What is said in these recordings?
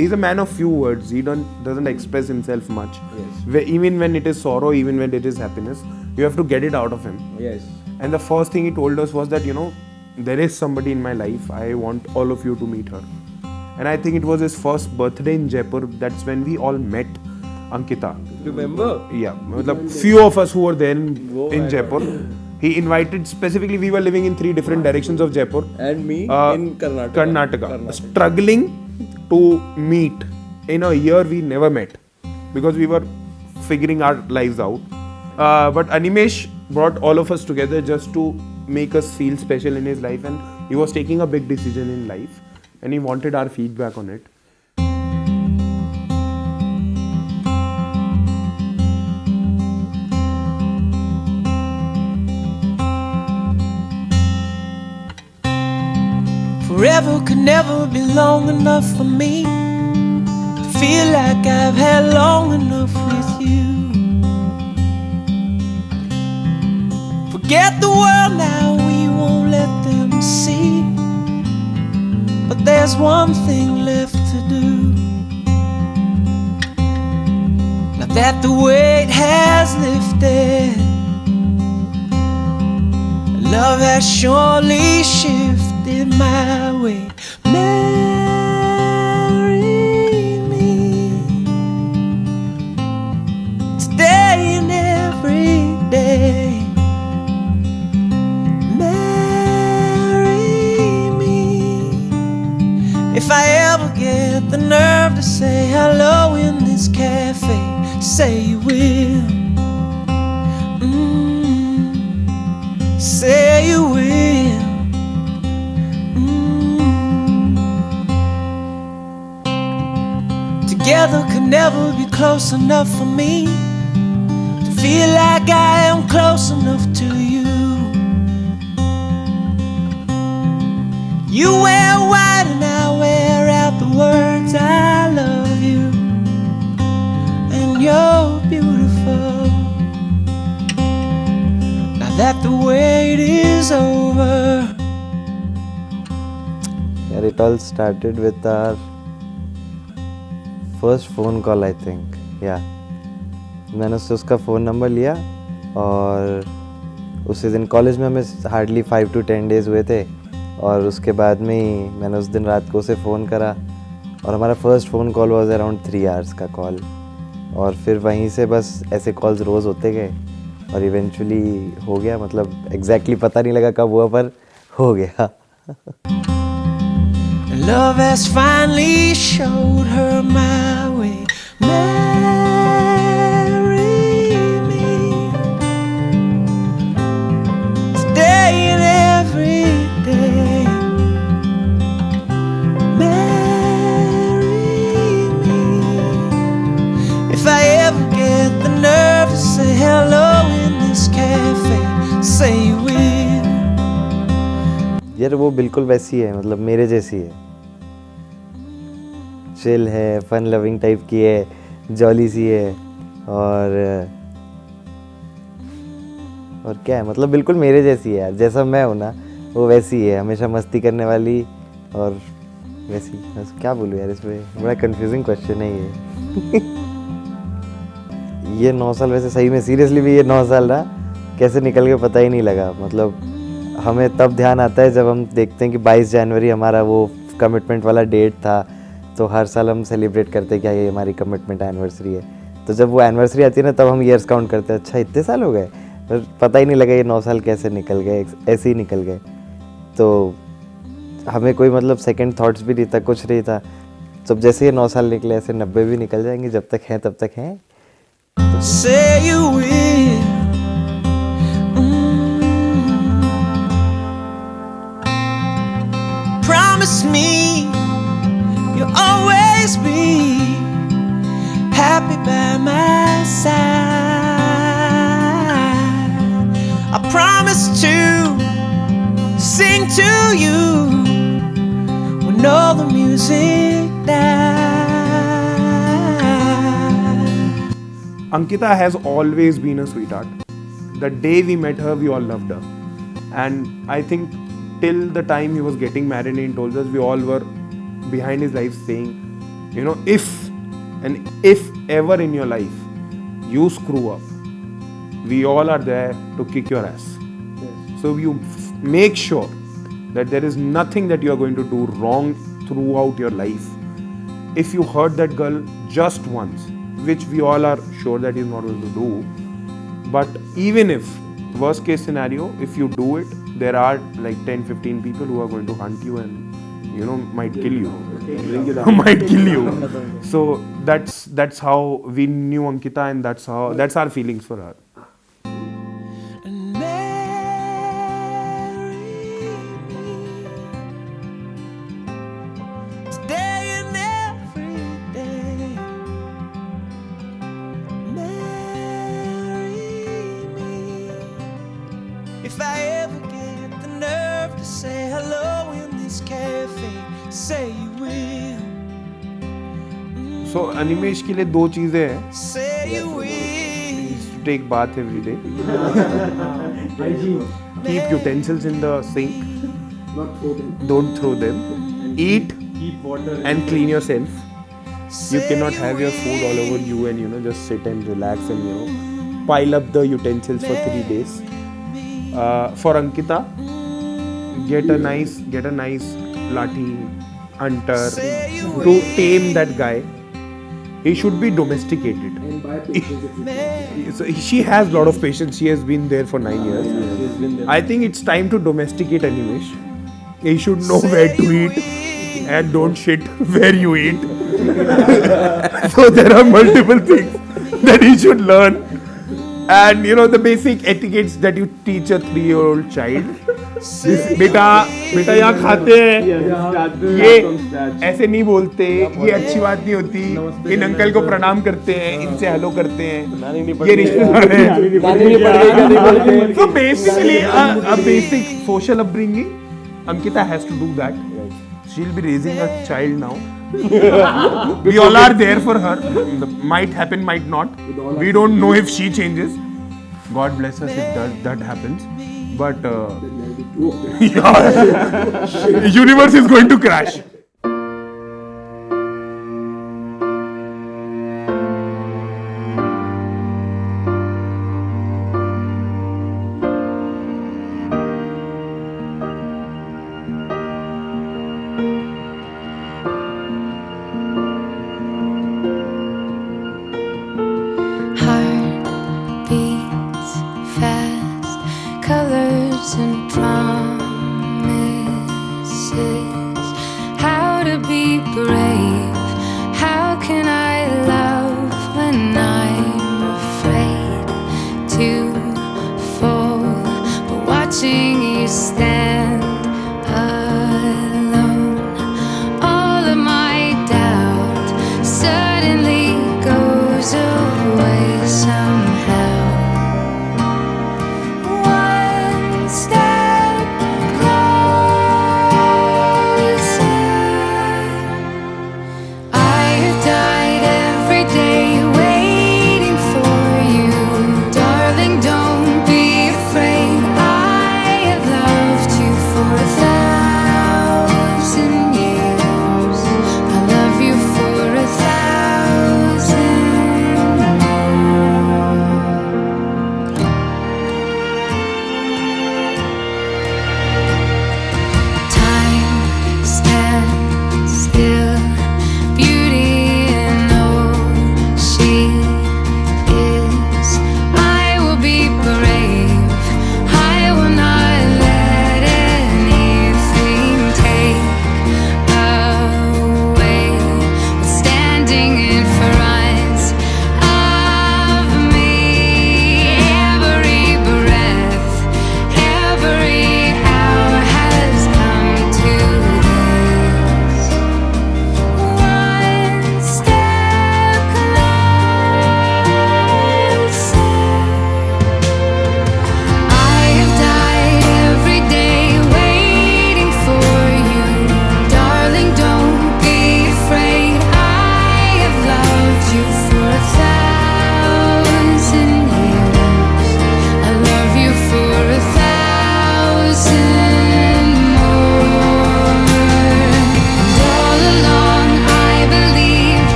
he's a man of few words. He doesn't express himself much. Yes. Even when it is sorrow, even when it is happiness, you have to get it out of him. Yes. And the first thing he told us was that, there is somebody in my life. I want all of you to meet her. And I think it was his first birthday in Jaipur. That's when we all met Ankita. Remember? Yeah, few of us who were there in Jaipur. He invited, specifically we were living in 3 different directions of Jaipur. And me in Karnataka. Struggling to meet. In a year we never met because we were figuring our lives out. But Animesh brought all of us together just to make us feel special in his life, and he was taking a big decision in life and he wanted our feedback on it. Forever could never be long enough for me to feel like I've had long enough with you. Forget the world now, we won't let them see. But there's one thing left to do. Now that the weight has lifted, love has surely shifted my way. Marry me today and every day. If I ever get the nerve to say hello in this cafe, say you will. Say you will. Together could never be close enough for me to feel like I am close enough to you. You wear white and I wear out the words I love you, and you're beautiful. Now that the wait is over. Yeah, it all started with our first phone call, I think. Yeah, मैंने उसका phone number लिया और उसी दिन college में हमें hardly 5 to 10 days हुए थे, और उसके बाद में ही मैंने उस दिन रात को उसे फ़ोन करा और हमारा first phone call was around 3 hours का कॉल, और फिर वहीं से बस ऐसे कॉल्स रोज़ होते गए और इवेंचुअली हो गया. मतलब एग्जैक्टली पता नहीं लगा कब हुआ, पर हो गया. Love has finally showed her my way. Marry me today and every day. Marry me. If I ever get the nerve to say hello in this cafe, say you will. यार वो बिल्कुल वैसी है, मतलब मेरे जैसी है. चिल है, फन लविंग टाइप की है, जॉली सी है, और क्या है, मतलब बिल्कुल मेरे जैसी है यार. जैसा मैं हूँ ना वो वैसी है, हमेशा मस्ती करने वाली और वैसी. बस क्या बोलूँ यार, इसमें बड़ा कंफ्यूजिंग क्वेश्चन है ये. ये 9 साल, वैसे सही में सीरियसली भी ये 9 साल ना कैसे निकल के पता ही नहीं लगा. मतलब हमें तब ध्यान आता है जब हम देखते हैं कि 22 जनवरी हमारा वो कमिटमेंट वाला डेट था, तो हर साल हम सेलिब्रेट करते हैं कि ये हमारी कमिटमेंट एनिवर्सरी है. तो जब वो एनिवर्सरी आती है ना, तब हम ईयर्स काउंट करते हैं. अच्छा इतने साल हो गए, पर पता ही नहीं लगा ये 9 साल कैसे निकल गए, ऐसे ही निकल गए. तो हमें कोई मतलब सेकंड थॉट्स भी नहीं था, कुछ नहीं था. जब जैसे ये 9 साल निकले, ऐसे 90 भी निकल जाएंगे. जब तक हैं तब तक हैं. Say you will. Promise me you'll always be happy by my side. I promise to sing to you when all the music dies. Ankita has always been a sweetheart. The day we met her, we all loved her. And I think till the time he was getting married and he told us, we all were behind his life saying, You know, if ever in your life you screw up, we all are there to kick your ass. So you make sure that there is nothing that you are going to do wrong throughout your life. If you hurt that girl just once, which we all are sure that he's not going to do, but even if, worst case scenario, if you do it, there are like 10-15 people who are going to hunt you and, you know, might kill you. Might kill you. So that's how we knew Ankita, and that's our feelings for her. And marry me today and every day. Marry me if I ever get the nerve to say hello in this cafe. Say you will. So Animesh के लिए दो चीजें हैं. Say you will. Take bath every day. Keep utensils in the sink. Don't throw them. Eat Keep water. and clean yourself. You cannot have your food all over you and, you know, just sit and relax and, you know, pile up the utensils for 3 days. For Ankita, get a nice lathi hunter to tame that guy. He should be domesticated. And buy patience if you So she has a lot of patience. She has been there for 9 years. She's been there. I think it's time to domesticate Animesh. He should know where to eat and don't shit where you eat. So there are multiple things that he should learn. And you know, the basic etiquettes that you teach a 3-year-old child. बेटा यहाँ खाते हैं, ये ऐसे नहीं बोलते, ये अच्छी बात नहीं होती, इन अंकल को प्रणाम करते हैं, इनसे हेलो करते हैं, ये रिश्तेदार हैं. So basically a basic social upbringing, Ankita has to do that. She'll be raising a child now. We all are there for her. Might happen, might not. We don't know if she changes. God bless us if that happens. But yeah, universe is going to crash. Heart beats fast, colors and promises.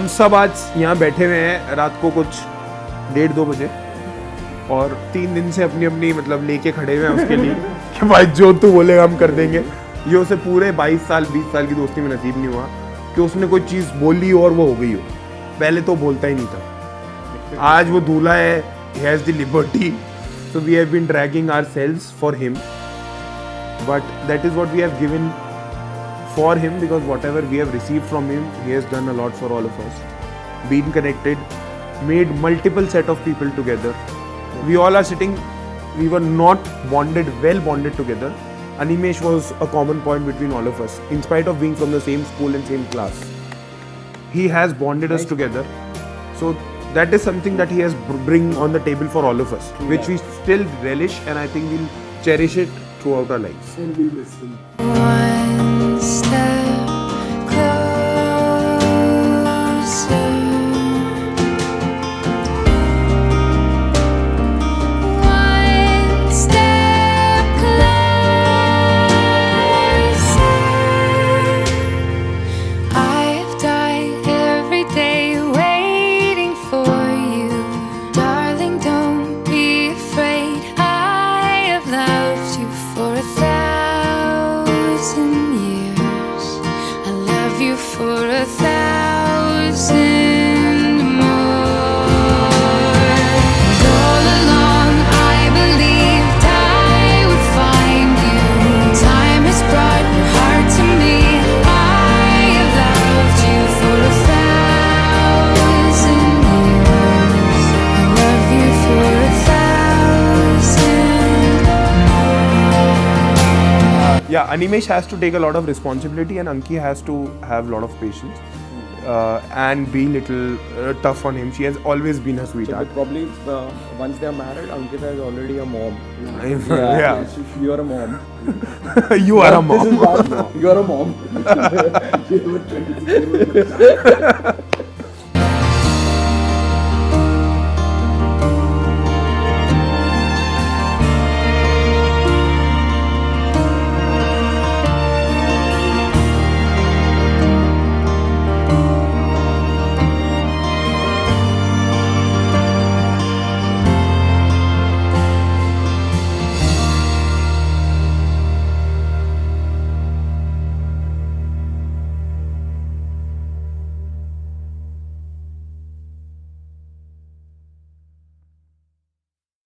सब आज यहाँ बैठे हुए हैं रात को कुछ 1:30-2 बजे और 3 दिन से अपनी अपनी मतलब लेके खड़े हुए हैं उसके लिए कि भाई जो तू बोलेगा हम कर देंगे। ये उसे पूरे 22 साल 20 साल की दोस्ती में नसीब नहीं हुआ कि उसने कोई चीज़ बोली और वो हो गई हो। पहले तो बोलता ही नहीं था। आज वो दूल्हा है, he has the liberty, so we have been dragging ourselves for him, but that is what we have given for him, because whatever we have received from him, he has done a lot for all of us. Been connected, made multiple set of people together. We all are sitting, we were not bonded, well bonded together. Animesh was a common point between all of us, in spite of being from the same school and same class. He has bonded us together. So that is something that he has bring on the table for all of us, which we still relish, and I think we'll cherish it throughout our lives. And we'll miss him. One step closer. One step closer. I've died every day waiting for you. Darling, don't be afraid. I have loved you for 1,000 years. I love you for 1,000 more. And all along I believed I would find you. Time has brought your heart to me. I have loved you for 1,000 years. I love you for 1,000 more. Yeah, Animesh has to take a lot of responsibility, and Anki has to have a lot of patience and be little tough on him. She has always been a So sweetheart. probably once they are married, Ankita is already a mom. Yeah. You are a mom. You are a This is mom. bad mom. You are a mom. You have a 26-year-old.